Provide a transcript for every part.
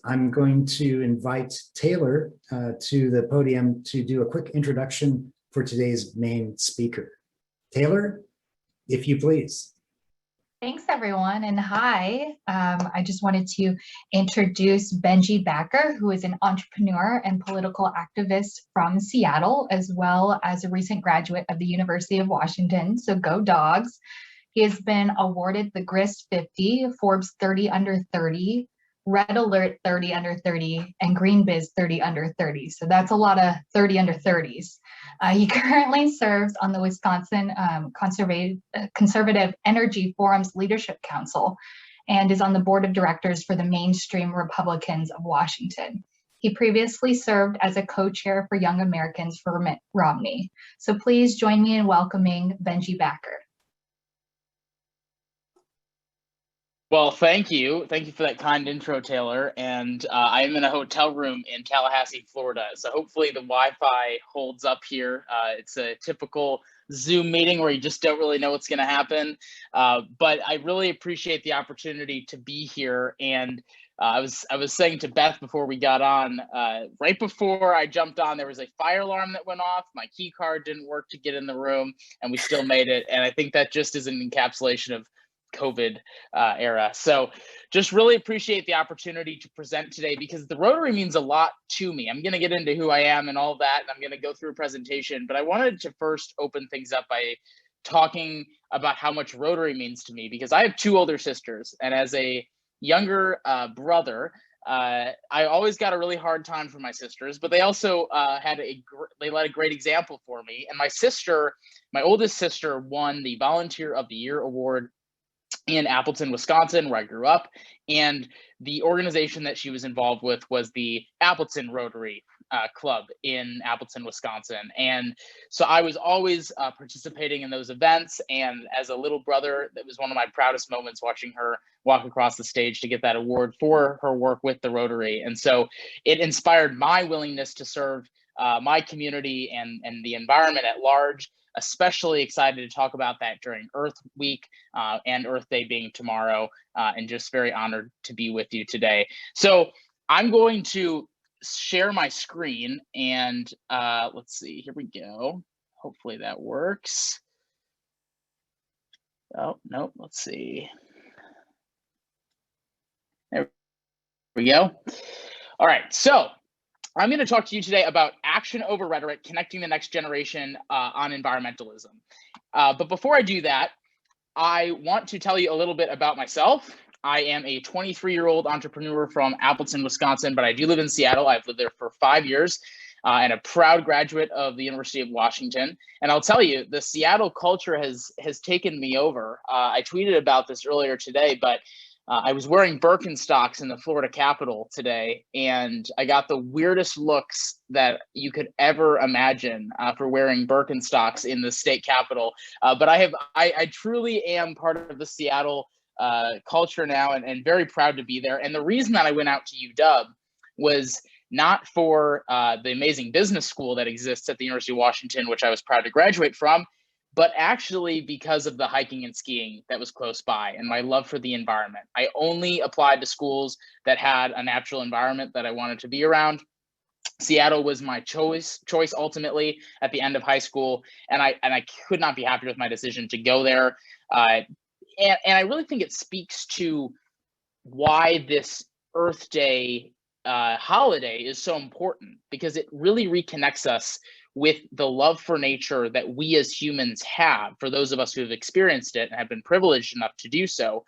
I'm going to invite Taylor to the podium to do a quick introduction for today's main speaker. Taylor, if you please. Thanks, everyone, and hi. I just wanted to introduce Benji Backer, who is an entrepreneur and political activist from Seattle, as well as a recent graduate of the University of Washington, so go Dogs. He has been awarded the GRIS 50, Forbes 30 Under 30, Red Alert 30 Under 30, and Green Biz 30 Under 30. So that's a lot of 30 Under 30s. He currently serves on the Wisconsin Conservative Energy Forum's Leadership Council and is on the board of directors for the Mainstream Republicans of Washington. He previously served as a co-chair for Young Americans for Mitt Romney. So please join me in welcoming Benji Backer. Well, thank you. Thank you for that kind intro, Taylor. And I am in a hotel room in Tallahassee, Florida. So hopefully the Wi-Fi holds up here. It's a typical Zoom meeting where you just don't really know what's going to happen. But I really appreciate the opportunity to be here. And I was saying to Beth before we got on, right before I jumped on, there was a fire alarm that went off. My key card didn't work to get in the room, and we still made it. And I think that just is an encapsulation of COVID era. So just really appreciate the opportunity to present today because the Rotary means a lot to me. I'm going to get into who I am and all that, and I'm going to go through a presentation, but I wanted to first open things up by talking about how much Rotary means to me because I have two older sisters, and as a younger brother, I always got a really hard time for my sisters, but they also they led a great example for me. And my oldest sister won the Volunteer of the Year award in Appleton, Wisconsin, where I grew up. And the organization that she was involved with was the Appleton Rotary Club in Appleton, Wisconsin. And so I was always participating in those events. And as a little brother, that was one of my proudest moments, watching her walk across the stage to get that award for her work with the Rotary. And so it inspired my willingness to serve my community and the environment at large. Especially excited to talk about that during Earth Week and Earth Day being tomorrow, and just very honored to be with you today. So I'm going to share my screen and let's see, here we go. Hopefully that works. Oh, no, let's see. There we go. All right, so I'm going to talk to you today about action over rhetoric, connecting the next generation on environmentalism. But before I do that, I want to tell you a little bit about myself. I am a 23-year-old entrepreneur from Appleton, Wisconsin, but I do live in Seattle. I've lived there for 5 years and a proud graduate of the University of Washington. And I'll tell you, the Seattle culture has taken me over. I tweeted about this earlier today, but I was wearing Birkenstocks in the Florida Capitol today, and I got the weirdest looks that you could ever imagine for wearing Birkenstocks in the state capitol. But I truly am part of the Seattle culture now, and very proud to be there. And the reason that I went out to UW was not for the amazing business school that exists at the University of Washington, which I was proud to graduate from, but actually because of the hiking and skiing that was close by and my love for the environment. I only applied to schools that had a natural environment that I wanted to be around. Seattle was my choice ultimately at the end of high school, and I could not be happier with my decision to go there. And I really think it speaks to why this Earth Day holiday is so important, because it really reconnects us with the love for nature that we as humans have, for those of us who have experienced it and have been privileged enough to do so,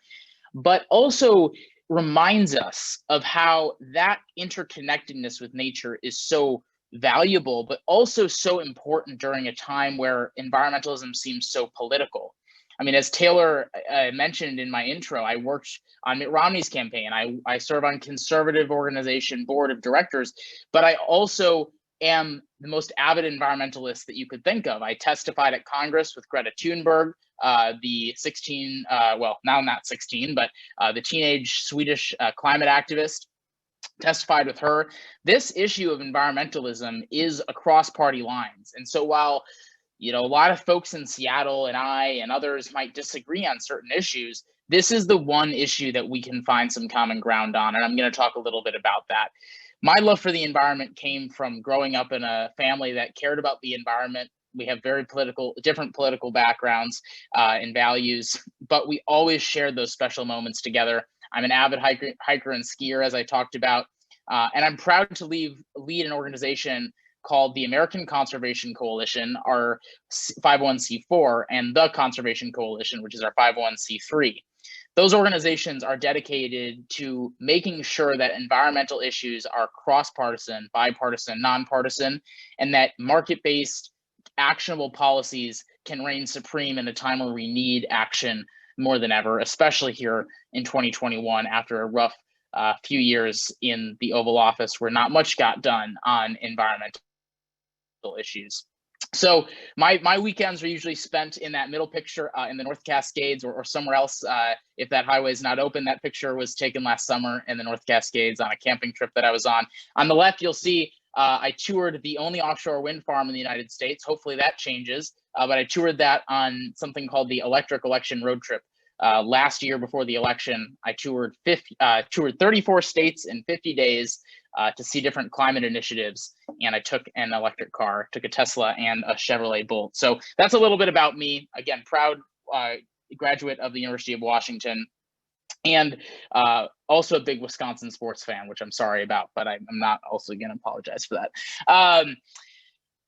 but also reminds us of how that interconnectedness with nature is so valuable, but also so important during a time where environmentalism seems so political. I mean, as Taylor mentioned in my intro, I worked on Mitt Romney's campaign. I serve on conservative organization board of directors, but I also am the most avid environmentalist that you could think of. I testified at Congress with Greta Thunberg, the 16, well, now not 16, but the teenage Swedish climate activist, testified with her. This issue of environmentalism is across party lines. And so while a lot of folks in Seattle and I and others might disagree on certain issues. This is the one issue that we can find some common ground on, and I'm going to talk a little bit about that. My love for the environment came from growing up in a family that cared about the environment. We have very different political backgrounds and values, but we always shared those special moments together. I'm an avid hiker and skier, as I talked about, and I'm proud to lead an organization called the American Conservation Coalition, our 501c4, and the Conservation Coalition, which is our 501c3. Those organizations are dedicated to making sure that environmental issues are cross-partisan, bipartisan, nonpartisan, and that market-based actionable policies can reign supreme in a time where we need action more than ever, especially here in 2021 after a rough few years in the Oval Office where not much got done on environmental issues. So my weekends are usually spent in that middle picture in the North Cascades or somewhere else. If that highway is not open, that picture was taken last summer in the North Cascades on a camping trip that I was on. On the left, you'll see I toured the only offshore wind farm in the United States. Hopefully that changes, but I toured that on something called the Electric Election Road Trip. Last year before the election, I toured 34 states in 50 days to see different climate initiatives, and I took an electric car, took a Tesla and a Chevrolet Bolt. So that's a little bit about me. Again, proud graduate of the University of Washington, and also a big Wisconsin sports fan, which I'm sorry about, but I'm not also going to apologize for that.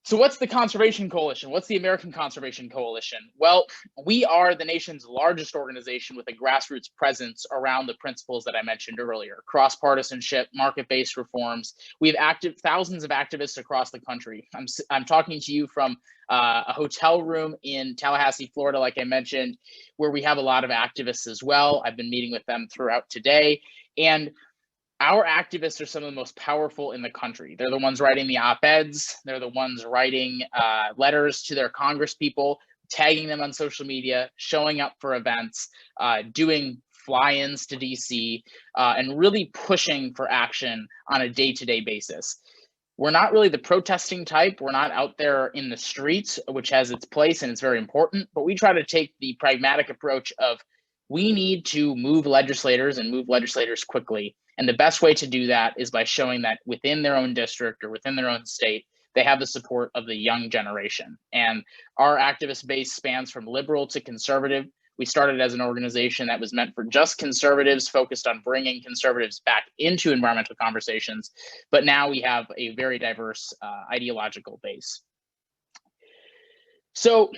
So what's the Conservation Coalition? What's the American Conservation Coalition? Well, we are the nation's largest organization with a grassroots presence around the principles that I mentioned earlier: cross-partisanship, market-based reforms. We have thousands of activists across the country. I'm talking to you from a hotel room in Tallahassee, Florida, like I mentioned, where we have a lot of activists as well. I've been meeting with them throughout today. And our activists are some of the most powerful in the country. They're the ones writing the op-eds. They're the ones writing letters to their congresspeople, tagging them on social media, showing up for events, doing fly-ins to DC, and really pushing for action on a day-to-day basis. We're not really the protesting type. We're not out there in the streets, which has its place and it's very important, but we try to take the pragmatic approach of we need to move legislators and move legislators quickly. And the best way to do that is by showing that within their own district or within their own state, they have the support of the young generation. And our activist base spans from liberal to conservative. We started as an organization that was meant for just conservatives, focused on bringing conservatives back into environmental conversations. But now we have a very diverse ideological base. So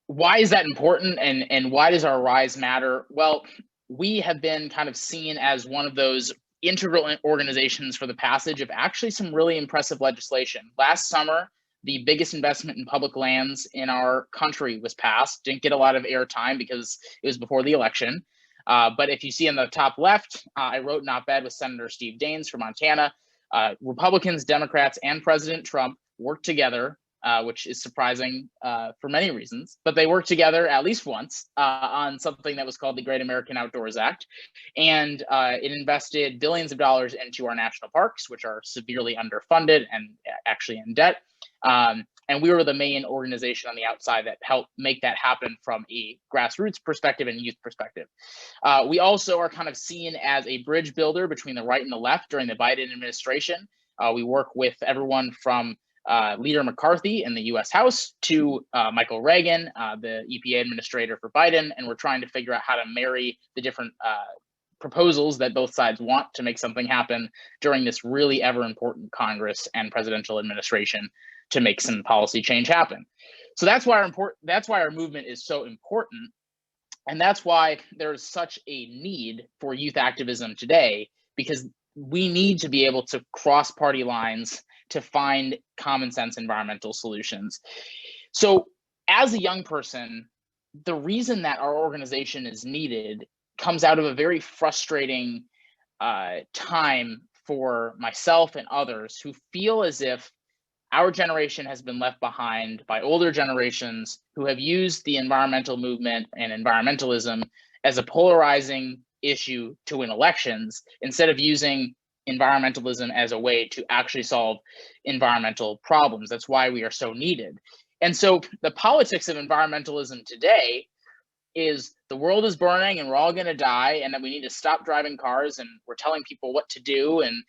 why is that important, and why does our rise matter? Well, we have been kind of seen as one of those integral organizations for the passage of actually some really impressive legislation. Last summer, the biggest investment in public lands in our country was passed. Didn't get a lot of airtime because it was before the election. But if you see on the top left, I wrote an op-ed with Senator Steve Daines from Montana. Republicans, Democrats, and President Trump worked together, which is surprising for many reasons, but they worked together at least once on something that was called the Great American Outdoors Act. And it invested billions of dollars into our national parks, which are severely underfunded and actually in debt. And we were the main organization on the outside that helped make that happen from a grassroots perspective and youth perspective. We also are kind of seen as a bridge builder between the right and the left during the Biden administration. We work with everyone from Leader McCarthy in the US House to Michael Reagan, the EPA administrator for Biden, and we're trying to figure out how to marry the different proposals that both sides want to make something happen during this really ever important Congress and presidential administration to make some policy change happen. So that's why our movement is so important, and that's why there's such a need for youth activism today, because we need to be able to cross party lines to find common sense environmental solutions. So as a young person, the reason that our organization is needed comes out of a very frustrating time for myself and others who feel as if our generation has been left behind by older generations who have used the environmental movement and environmentalism as a polarizing issue to win elections, instead of using environmentalism as a way to actually solve environmental problems. That's why we are so needed. And so the politics of environmentalism today is the world is burning and we're all going to die, and that we need to stop driving cars, and we're telling people what to do, and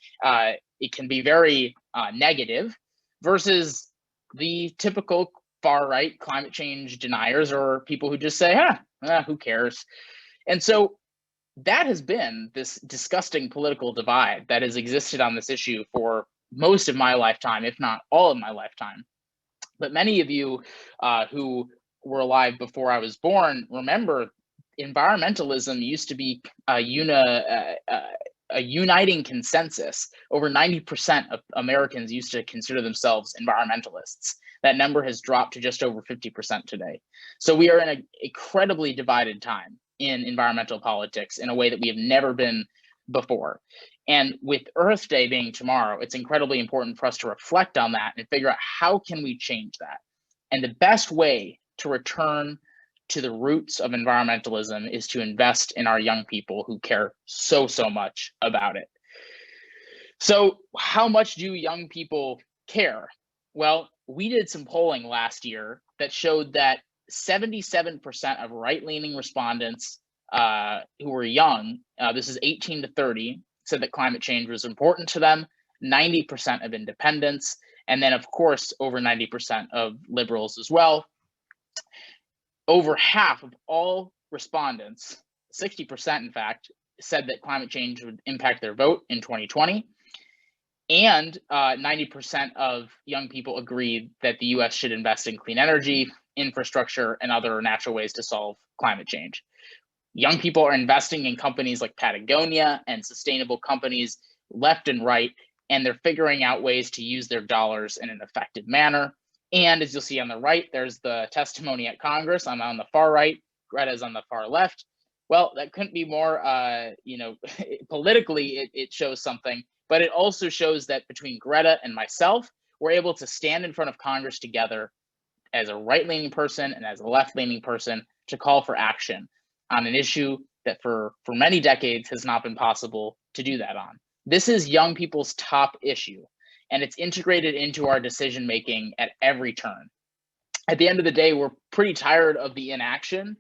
it can be very negative, versus the typical far right climate change deniers, or people who just say, who cares? And so that has been this disgusting political divide that has existed on this issue for most of my lifetime, if not all of my lifetime. But many of you who were alive before I was born remember environmentalism used to be a uniting consensus. Over 90% of Americans used to consider themselves environmentalists. That number has dropped to just over 50% today. So we are in an incredibly divided time in environmental politics in a way that we have never been before. And with Earth Day being tomorrow, it's incredibly important for us to reflect on that and figure out how can we change that. And the best way to return to the roots of environmentalism is to invest in our young people who care so much about it. So how much do young people care? Well, we did some polling last year that showed that 77% of right-leaning respondents who were young, this is 18 to 30, said that climate change was important to them, 90% of independents, and then of course, over 90% of liberals as well. Over half of all respondents, 60% in fact, said that climate change would impact their vote in 2020. And 90% of young people agreed that the US should invest in clean energy, infrastructure, and other natural ways to solve climate change. Young people are investing in companies like Patagonia and sustainable companies left and right, and they're figuring out ways to use their dollars in an effective manner. And as you'll see on the right, there's the testimony at Congress. I'm on the far right, Greta's on the far left. Well, that couldn't be more, politically, it shows something, but it also shows that between Greta and myself, we're able to stand in front of Congress together as a right-leaning person and as a left-leaning person to call for action on an issue that for many decades has not been possible to do that on. This is young people's top issue, and it's integrated into our decision-making at every turn. At the end of the day, we're pretty tired of the inaction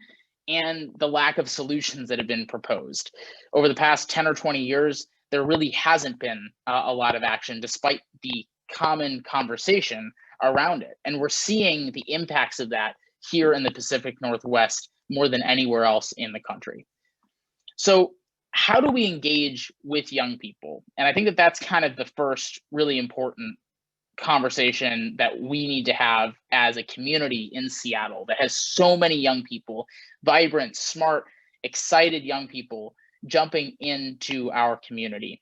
and the lack of solutions that have been proposed. Over the past 10 or 20 years, there really hasn't been a lot of action despite the common conversation around it. And we're seeing the impacts of that here in the Pacific Northwest more than anywhere else in the country. So how do we engage with young people? And I think that that's kind of the first really important conversation that we need to have as a community in Seattle that has so many young people, vibrant, smart, excited young people jumping into our community.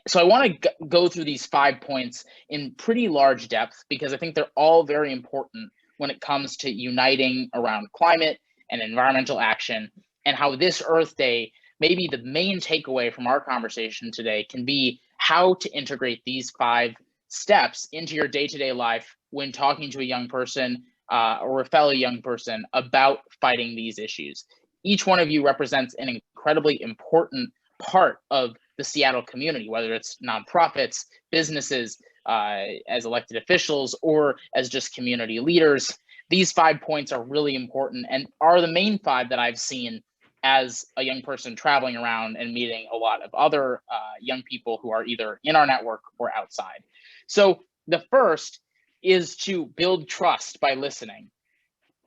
So I want to go through these 5 points in pretty large depth because I think they're all very important when it comes to uniting around climate and environmental action, and how this Earth Day, maybe the main takeaway from our conversation today can be how to integrate these 5 steps into your day-to-day life when talking to a young person or a fellow young person about fighting these issues. Each one of you represents an incredibly important part of the Seattle community, whether it's nonprofits, businesses, as elected officials, or as just community leaders. These 5 points are really important and are the main 5 that I've seen as a young person traveling around and meeting a lot of other young people who are either in our network or outside. So the first is to build trust by listening.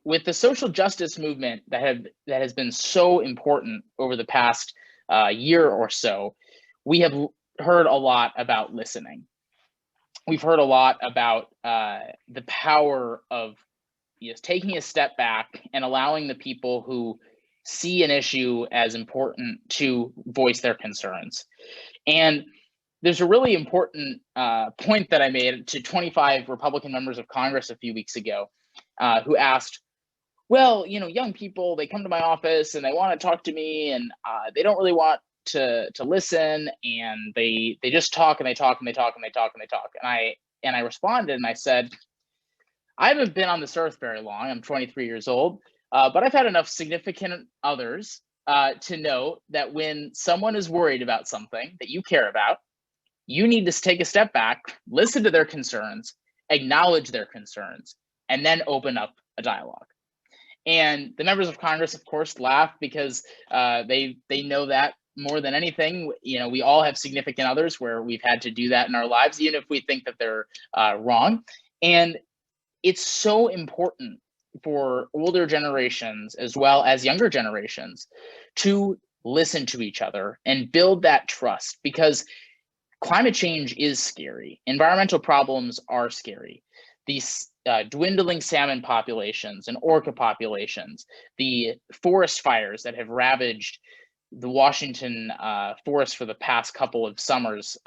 With the social justice movement that has been so important over the past year or so, we have heard a lot about listening. We've heard a lot about the power of taking a step back and allowing the people who see an issue as important to voice their concerns. And there's a really important point that I made to 25 Republican members of Congress a few weeks ago who asked, well, young people, they come to my office and they want to talk to me and they don't really want to listen, and they just talk and they talk and they talk and they talk and they talk. And I responded and I said, I haven't been on this earth very long. I'm 23 years old, but I've had enough significant others to know that when someone is worried about something that you care about, you need to take a step back, listen to their concerns, acknowledge their concerns, and then open up a dialogue. And the members of Congress, of course, laugh because they know that more than anything. You know, we all have significant others where we've had to do that in our lives, even if we think that they're wrong. And it's so important for older generations as well as younger generations to listen to each other and build that trust, because climate change is scary. Environmental problems are scary. These dwindling salmon populations and orca populations, the forest fires that have ravaged the Washington forest for the past couple of summers,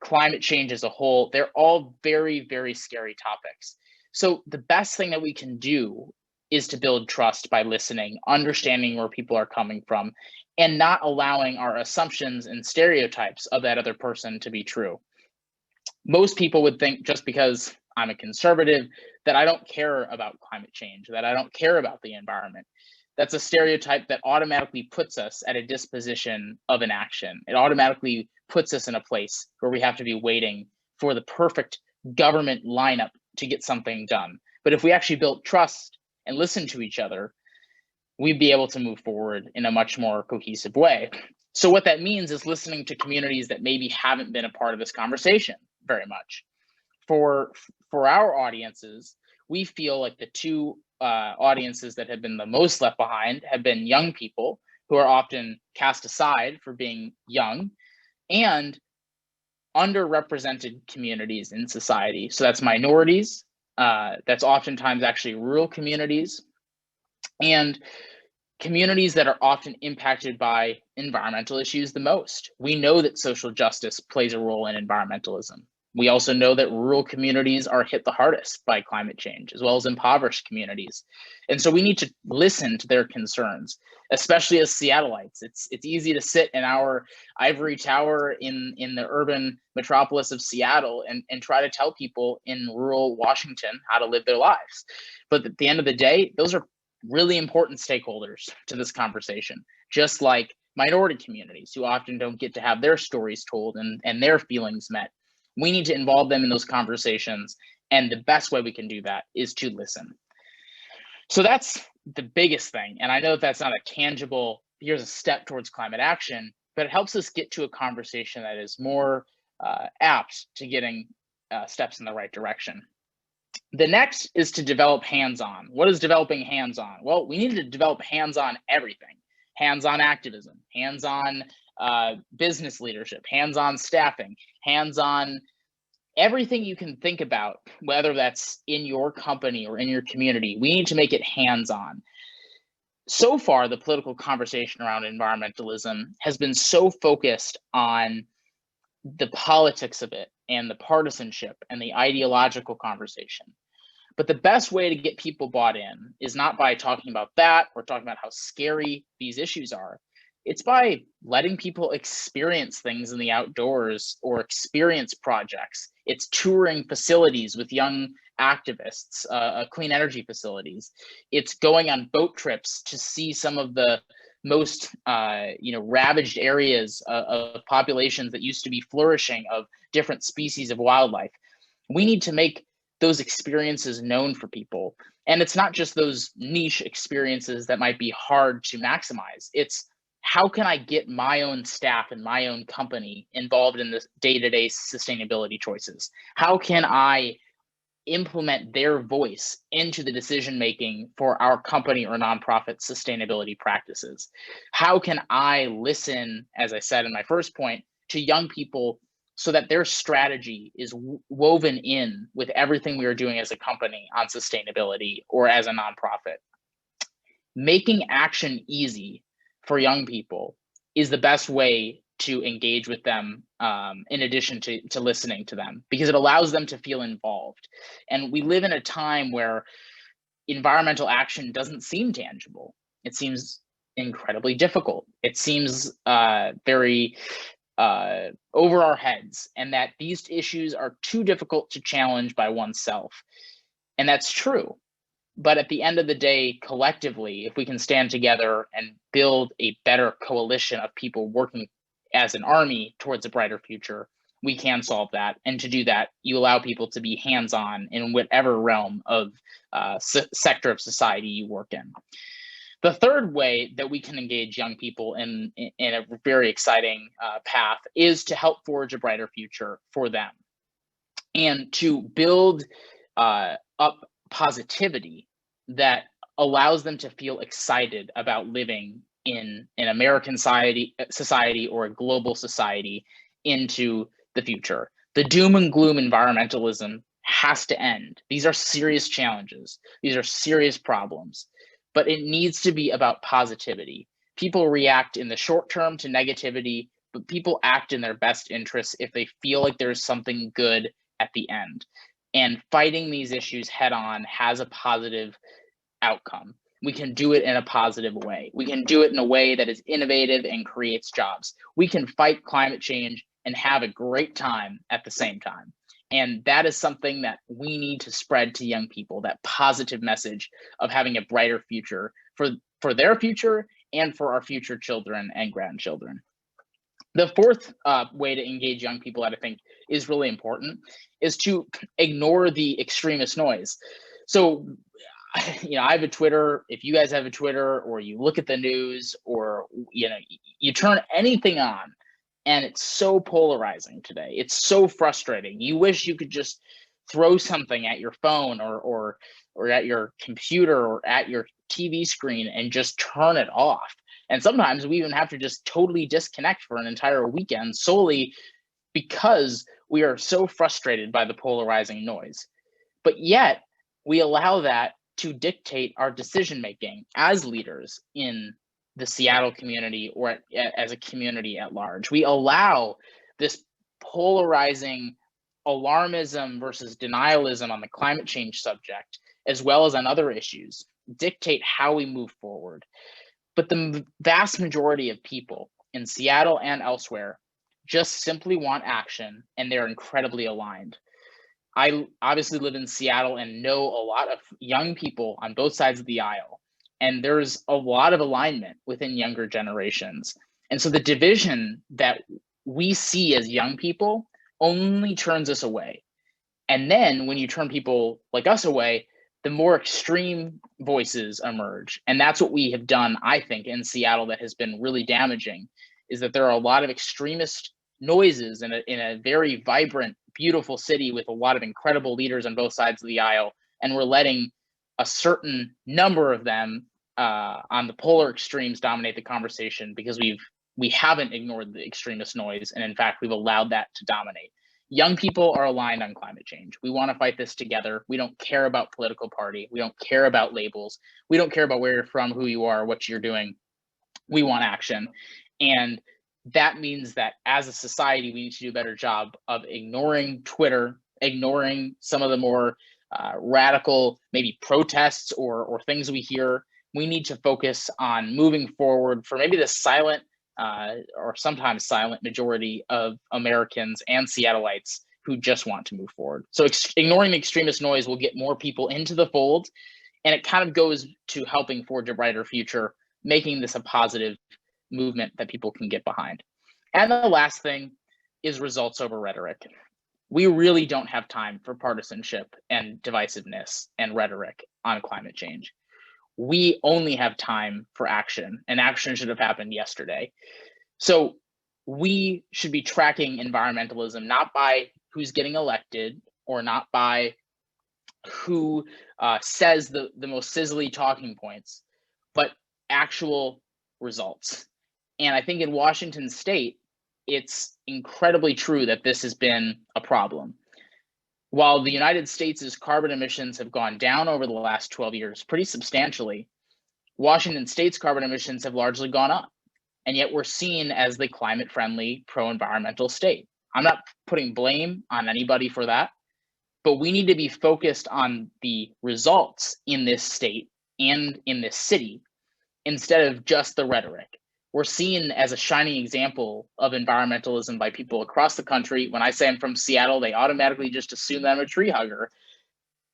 climate change as a whole, they're all very, very scary topics. So the best thing that we can do is to build trust by listening, understanding where people are coming from, and not allowing our assumptions and stereotypes of that other person to be true. Most people would think just because I'm a conservative that I don't care about climate change, that I don't care about the environment. That's a stereotype that automatically puts us at a disposition of inaction. It automatically puts us in a place where we have to be waiting for the perfect government lineup to get something done. But if we actually built trust and listened to each other, we'd be able to move forward in a much more cohesive way. So what that means is listening to communities that maybe haven't been a part of this conversation very much. For our audiences, we feel like the two audiences that have been the most left behind have been young people, who are often cast aside for being young, and underrepresented communities in society. So that's minorities, that's oftentimes actually rural communities, and communities that are often impacted by environmental issues the most. We know that social justice plays a role in environmentalism. We also know that rural communities are hit the hardest by climate change, as well as impoverished communities. And so we need to listen to their concerns, especially as Seattleites. It's easy to sit in our ivory tower in the urban metropolis of Seattle and try to tell people in rural Washington how to live their lives. But at the end of the day, those are really important stakeholders to this conversation, just like minority communities who often don't get to have their stories told and their feelings met. We need to involve them in those conversations, and the best way we can do that is to listen. So that's the biggest thing. And I know that's not a tangible, here's a step towards climate action, but it helps us get to a conversation that is more apt to getting steps in the right direction. The next is to develop hands-on. What is developing hands-on? Well, we need to develop hands-on everything. Hands-on activism, hands-on business leadership, hands-on staffing, hands-on everything you can think about, whether that's in your company or in your community. We need to make it hands-on. So far, the political conversation around environmentalism has been so focused on the politics of it and the partisanship and the ideological conversation. But the best way to get people bought in is not by talking about that or talking about how scary these issues are. It's by letting people experience things in the outdoors or experience projects. It's touring facilities with young activists, clean energy facilities. It's going on boat trips to see some of the most ravaged areas of populations that used to be flourishing of different species of wildlife. We need to make those experiences known for people. And it's not just those niche experiences that might be hard to maximize. It's how can I get my own staff and my own company involved in the day-to-day sustainability choices? How can I implement their voice into the decision-making for our company or nonprofit sustainability practices? How can I listen, as I said in my first point, to young people so that their strategy is woven in with everything we are doing as a company on sustainability or as a nonprofit? Making action easy for young people is the best way to engage with them, in addition to listening to them, because it allows them to feel involved. And we live in a time where environmental action doesn't seem tangible. It seems incredibly difficult. It seems very over our heads, and that these issues are too difficult to challenge by oneself. And that's true. But at the end of the day, collectively, if we can stand together and build a better coalition of people working as an army towards a brighter future, we can solve that. And to do that, you allow people to be hands-on in whatever realm of sector of society you work in. The third way that we can engage young people in a very exciting path is to help forge a brighter future for them and to build up positivity that allows them to feel excited about living in an American society or a global society into the future. The doom and gloom environmentalism has to end. These are serious challenges. These are serious problems, but it needs to be about positivity. People react in the short term to negativity, but people act in their best interests if they feel like there's something good at the end. And fighting these issues head on has a positive outcome. We can do it in a positive way. We can do it in a way that is innovative and creates jobs. We can fight climate change and have a great time at the same time. And that is something that we need to spread to young people, that positive message of having a brighter future for their future and for our future children and grandchildren. The fourth way to engage young people that I think is really important is to ignore the extremist noise. So, I have a Twitter. If you guys have a Twitter, or you look at the news, or you turn anything on, and it's so polarizing today. It's so frustrating. You wish you could just throw something at your phone or at your computer or at your TV screen and just turn it off. And sometimes we even have to just totally disconnect for an entire weekend solely because we are so frustrated by the polarizing noise. But yet we allow that to dictate our decision making as leaders in the Seattle community or as a community at large. We allow this polarizing alarmism versus denialism on the climate change subject, as well as on other issues, dictate how we move forward. But the vast majority of people in Seattle and elsewhere just simply want action, and they're incredibly aligned. I obviously live in Seattle and know a lot of young people on both sides of the aisle. And there's a lot of alignment within younger generations. And so the division that we see as young people only turns us away. And then when you turn people like us away, the more extreme voices emerge. And that's what we have done, I think, in Seattle that has been really damaging, is that there are a lot of extremist noises in a very vibrant, beautiful city with a lot of incredible leaders on both sides of the aisle. And we're letting a certain number of them on the polar extremes dominate the conversation because we haven't ignored the extremist noise, and in fact we've allowed that to dominate. Young people are aligned on climate change. We want to fight this together. We don't care about political party. We don't care about labels. We don't care about where you're from, who you are, what you're doing. We want action. And that means that as a society, we need to do a better job of ignoring Twitter, ignoring some of the more radical maybe protests or things we hear. We need to focus on moving forward for maybe the silent or sometimes silent majority of Americans and Seattleites who just want to move forward. So ignoring the extremist noise will get more people into the fold, and it kind of goes to helping forge a brighter future, making this a positive movement that people can get behind. And the last thing is results over rhetoric. We really don't have time for partisanship and divisiveness and rhetoric on climate change. We only have time for action, and action should have happened yesterday. So we should be tracking environmentalism not by who's getting elected or not by who says the most sizzly talking points, but actual results. And I think in Washington state, it's incredibly true that this has been a problem. While the United States' carbon emissions have gone down over the last 12 years pretty substantially, Washington state's carbon emissions have largely gone up. And yet we're seen as the climate-friendly, pro-environmental state. I'm not putting blame on anybody for that, but we need to be focused on the results in this state and in this city instead of just the rhetoric. We're seen as a shining example of environmentalism by people across the country. When I say I'm from Seattle, they automatically just assume that I'm a tree hugger.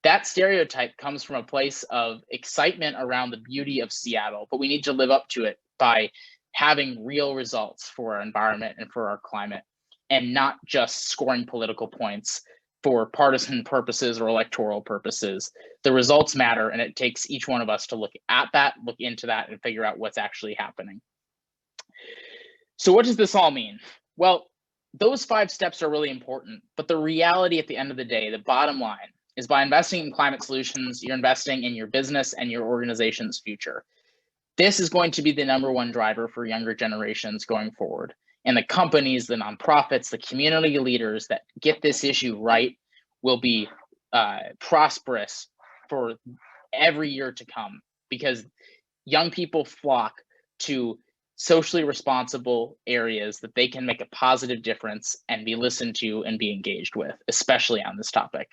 That stereotype comes from a place of excitement around the beauty of Seattle, but we need to live up to it by having real results for our environment and for our climate. and not just scoring political points for partisan purposes or electoral purposes. The results matter, and it takes each one of us to look at that, look into that, and figure out what's actually happening. So what does this all mean? Well, those 5 steps are really important, but the reality at the end of the day, the bottom line, is by investing in climate solutions, you're investing in your business and your organization's future. This is going to be the #1 driver for younger generations going forward. And the companies, the nonprofits, the community leaders that get this issue right will be prosperous for every year to come, because young people flock to socially responsible areas that they can make a positive difference and be listened to and be engaged with, especially on this topic.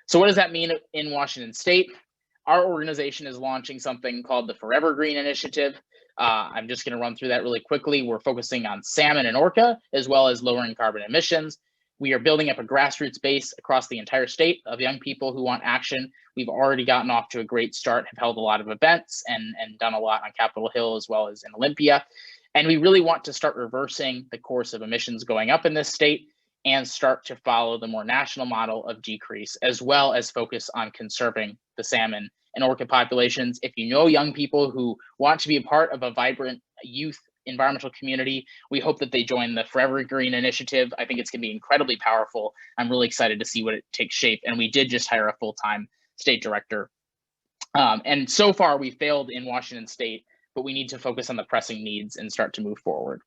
So what does that mean in Washington State? Our organization is launching something called the Forever Green Initiative. I'm just going to run through that really quickly. We're focusing on salmon and orca, as well as lowering carbon emissions. We are building up a grassroots base across the entire state of young people who want action. We've already gotten off to a great start, have held a lot of events and done a lot on Capitol Hill as well as in Olympia. And we really want to start reversing the course of emissions going up in this state and start to follow the more national model of decrease, as well as focus on conserving the salmon and orca populations. If you know young people who want to be a part of a vibrant youth environmental community, we hope that they join the Forever Green Initiative. I think it's going to be incredibly powerful. I'm really excited to see what it takes shape. And we did just hire a full-time state director. And so far we failed in Washington State, but we need to focus on the pressing needs and start to move forward.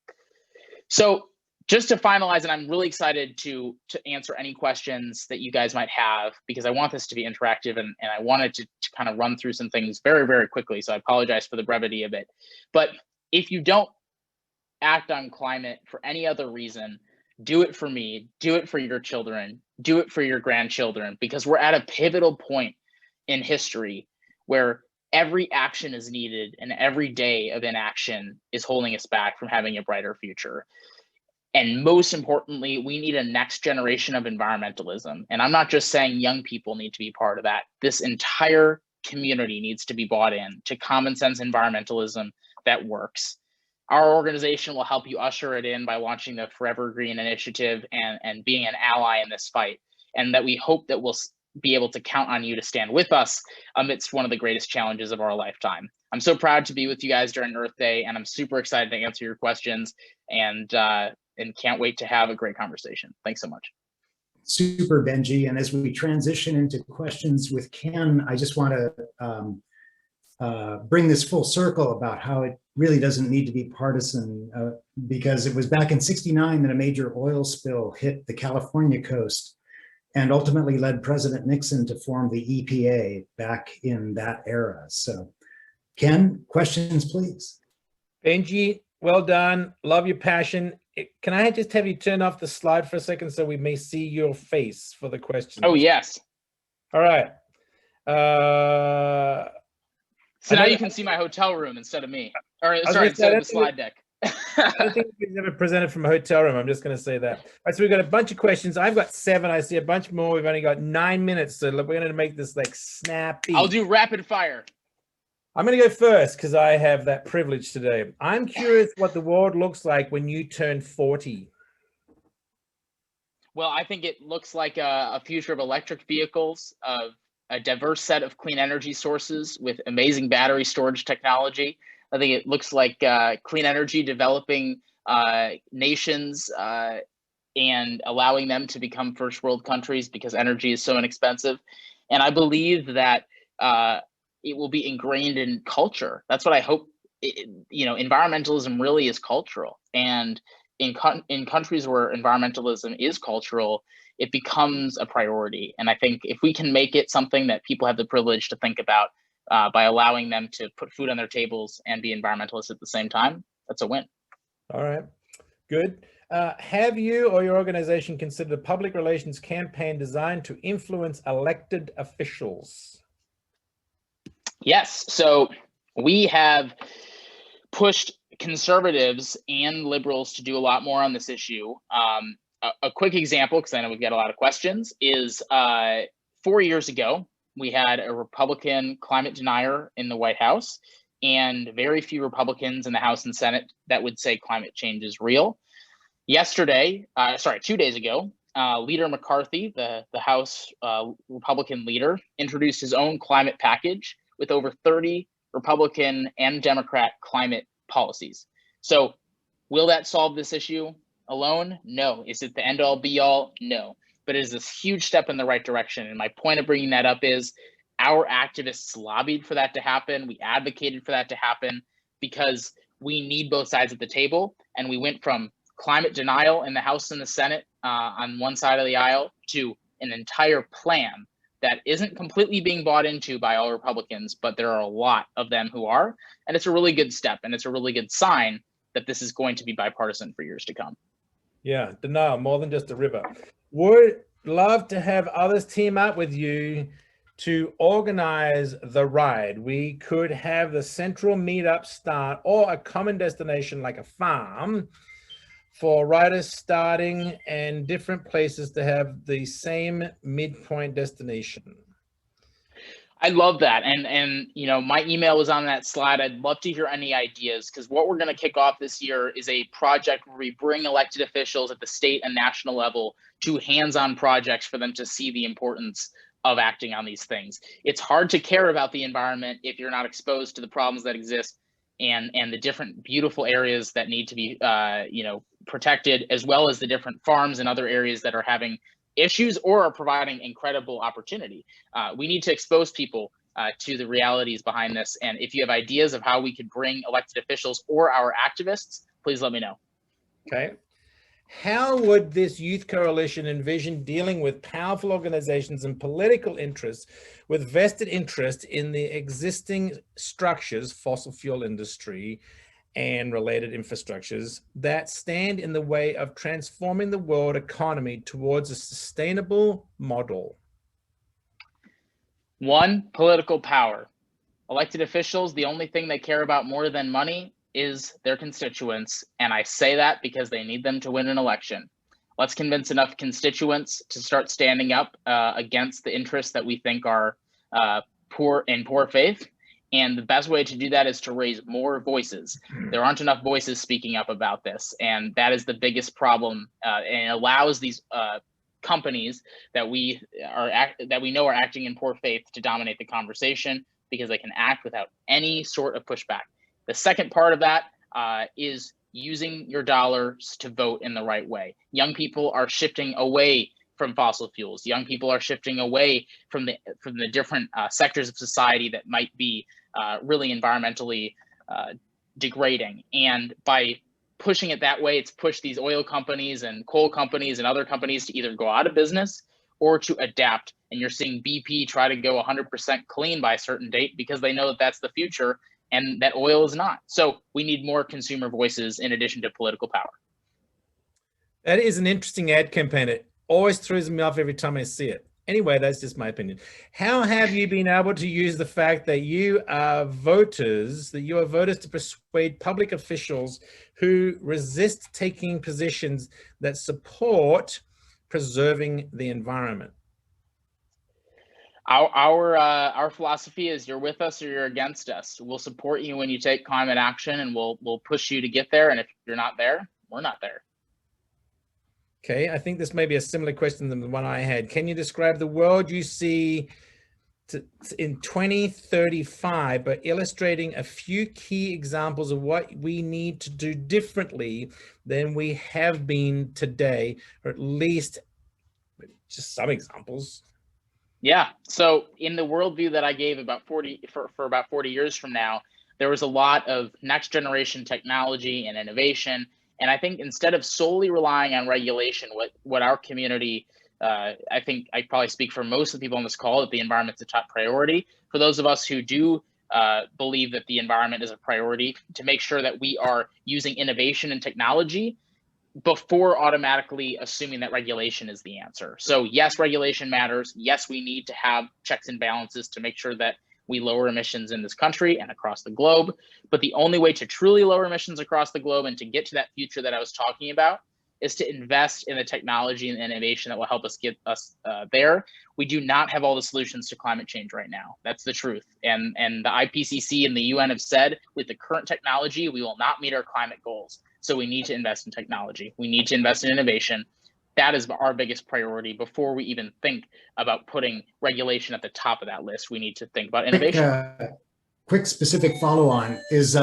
So just to finalize, and I'm really excited to answer any questions that you guys might have, because I want this to be interactive, and I wanted to kind of run through some things very, very quickly. So I apologize for the brevity of it. But if you don't act on climate for any other reason, do it for me, do it for your children, do it for your grandchildren, because we're at a pivotal point in history where every action is needed and every day of inaction is holding us back from having a brighter future. And most importantly, we need a next generation of environmentalism. And I'm not just saying young people need to be part of that. This entire community needs to be bought in to common sense environmentalism that works. Our organization will help you usher it in by launching the Forever Green Initiative and being an ally in this fight. And that we hope that we'll be able to count on you to stand with us amidst one of the greatest challenges of our lifetime. I'm so proud to be with you guys during Earth Day, and I'm super excited to answer your questions, and can't wait to have a great conversation. Thanks so much. Super, Benji. And as we transition into questions with Ken, I just want to bring this full circle about how it really doesn't need to be partisan, because it was back in '69 that a major oil spill hit the California coast and ultimately led President Nixon to form the EPA back in that era. So Ken, questions, please. Benji, well done. Love your passion. Can I just have you turn off the slide for a second so we may see your face for the questions? Oh, yes. All right. So now you can see my hotel room instead of me. Or sorry, instead of the slide deck. I don't think we've ever presented from a hotel room. I'm just going to say that. All right, so we've got a bunch of questions. I've got 7. I see a bunch more. We've only got 9 minutes, so we're going to make this like snappy. I'll do rapid fire. I'm going to go first because I have that privilege today. I'm curious what the world looks like when you turn 40. Well, I think it looks like a future of electric vehicles, of a diverse set of clean energy sources with amazing battery storage technology. I think it looks like clean energy developing nations and allowing them to become first world countries because energy is so inexpensive. And I believe that it will be ingrained in culture. That's what I hope. Environmentalism really is cultural. And in countries where environmentalism is cultural, it becomes a priority. And I think if we can make it something that people have the privilege to think about by allowing them to put food on their tables and be environmentalists at the same time, that's a win. All right, good. Have you or your organization considered a public relations campaign designed to influence elected officials? Yes, so we have pushed conservatives and liberals to do a lot more on this issue. A quick example, because I know we've got a lot of questions, is 4 years ago, we had a Republican climate denier in the White House, and very few Republicans in the House and Senate that would say climate change is real. Yesterday, 2 days ago, Leader McCarthy, the House Republican leader, introduced his own climate package with over 30 Republican and Democrat climate policies. So will that solve this issue alone? No. Is it the end all be all? No. But it is this huge step in the right direction. And my point of bringing that up is our activists lobbied for that to happen. We advocated for that to happen because we need both sides at the table. And we went from climate denial in the House and the Senate on one side of the aisle to an entire plan that isn't completely being bought into by all Republicans, but there are a lot of them who are. And it's a really good step, and it's a really good sign that this is going to be bipartisan for years to come. Yeah, denial, more than just a river. Would love to have others team up with you to organize the ride. We could have the central meetup start or a common destination like a farm for riders starting and different places to have the same midpoint destination. I love that. And you know, my email was on that slide. I'd love to hear any ideas, because what we're going to kick off this year is a project where we bring elected officials at the state and national level to hands-on projects for them to see the importance of acting on these things. It's hard to care about the environment if you're not exposed to the problems that exist and the different beautiful areas that need to be protected, as well as the different farms and other areas that are having issues or are providing incredible opportunity. We need to expose people to the realities behind this. And if you have ideas of how we could bring elected officials or our activists, please let me know. Okay. How would this youth coalition envision dealing with powerful organizations and political interests with vested interest in the existing structures, fossil fuel industry, and related infrastructures that stand in the way of transforming the world economy towards a sustainable model? One, political power. Elected officials, the only thing they care about more than money is their constituents. And I say that because they need them to win an election. Let's convince enough constituents to start standing up against the interests that we think are poor faith. And the best way to do that is to raise more voices. There aren't enough voices speaking up about this. And that is the biggest problem. And it allows these companies that we know are acting in poor faith to dominate the conversation, because they can act without any sort of pushback. The second part of that is using your dollars to vote in the right way. Young people are shifting away from fossil fuels. Young people are shifting away from the different sectors of society that might be really environmentally degrading. And by pushing it that way, it's pushed these oil companies and coal companies and other companies to either go out of business or to adapt. And you're seeing BP try to go 100% clean by a certain date because they know that that's the future and that oil is not. So we need more consumer voices in addition to political power. That is an interesting ad campaign. It always throws me off every time I see it. Anyway, that's just my opinion. How have you been able to use the fact that you are voters to persuade public officials who resist taking positions that support preserving the environment? Our philosophy is you're with us or you're against us. We'll support you when you take climate action, and we'll push you to get there. And if you're not there, we're not there. Okay, I think this may be a similar question than the one I had. Can you describe the world you see in 2035 by illustrating a few key examples of what we need to do differently than we have been today, or at least just some examples? Yeah, so in the worldview that I gave about 40 years from now, there was a lot of next generation technology and innovation. And I think instead of solely relying on regulation, what our community, I think I probably speak for most of the people on this call, that the environment's a top priority. For those of us who do believe that the environment is a priority, to make sure that we are using innovation and technology before automatically assuming that regulation is the answer. So yes, regulation matters. Yes, we need to have checks and balances to make sure that we lower emissions in this country and across the globe. But the only way to truly lower emissions across the globe and to get to that future that I was talking about is to invest in the technology and innovation that will help us get us there. We do not have all the solutions to climate change right now. That's the truth. And the IPCC and the UN have said, with the current technology, we will not meet our climate goals. So we need to invest in technology. We need to invest in innovation. That is our biggest priority before we even think about putting regulation at the top of that list. We need to think about innovation. Quick specific follow-on, is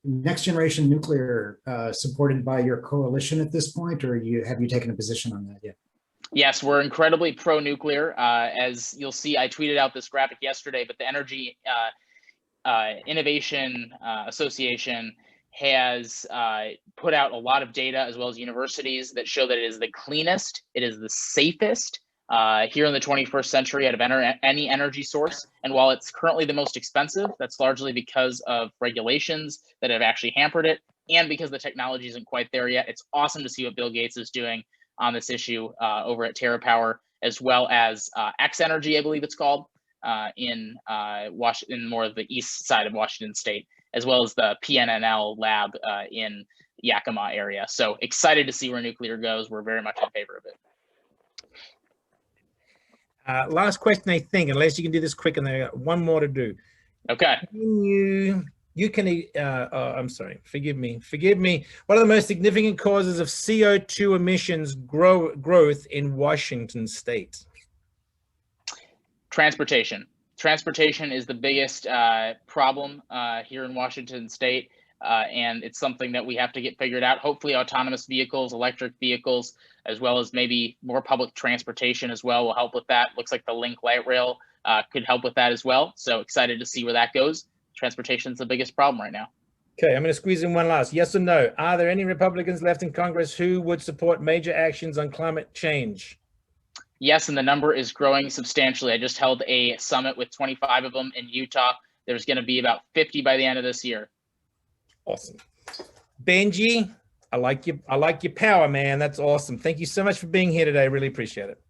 next generation nuclear supported by your coalition at this point, or have you taken a position on that yet? Yes, we're incredibly pro-nuclear. As you'll see, I tweeted out this graphic yesterday, but the Energy Innovation Association has put out a lot of data, as well as universities, that show that it is the cleanest, it is the safest here in the 21st century out of any energy source. And while it's currently the most expensive, that's largely because of regulations that have actually hampered it, and because the technology isn't quite there yet. It's awesome to see what Bill Gates is doing on this issue over at TerraPower, as well as X Energy, I believe it's called, in Washington, more of the east side of Washington State, as well as the PNNL lab in Yakima area. So excited to see where nuclear goes. We're very much in favor of it. Last question, I think, unless you can do this quick, and I got one more to do. Okay. I'm sorry, forgive me. What are the most significant causes of CO2 emissions growth in Washington State? Transportation. Transportation is the biggest problem here in Washington State, and it's something that we have to get figured out. Hopefully autonomous vehicles, electric vehicles, as well as maybe more public transportation as well will help with that. Looks like the Link Light Rail could help with that as well. So excited to see where that goes. Transportation is the biggest problem right now. Okay, I'm going to squeeze in one last. Yes or no? Are there any Republicans left in Congress who would support major actions on climate change? Yes, and the number is growing substantially. I just held a summit with 25 of them in Utah. There's going to be about 50 by the end of this year. Awesome. Benji, I like your power, man. That's awesome. Thank you so much for being here today. I really appreciate it.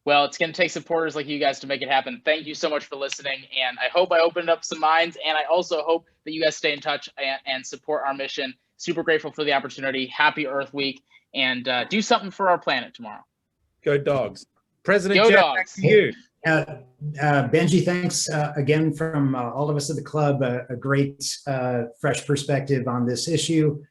Well, it's going to take supporters like you guys to make it happen. Thank you so much for listening, and I hope I opened up some minds, and I also hope that you guys stay in touch and support our mission. Super grateful for the opportunity. Happy Earth Week, and do something for our planet tomorrow. Go Dogs. President Go Jeff, Dogs. back to you. Benji, thanks again from all of us at the club. A great fresh perspective on this issue.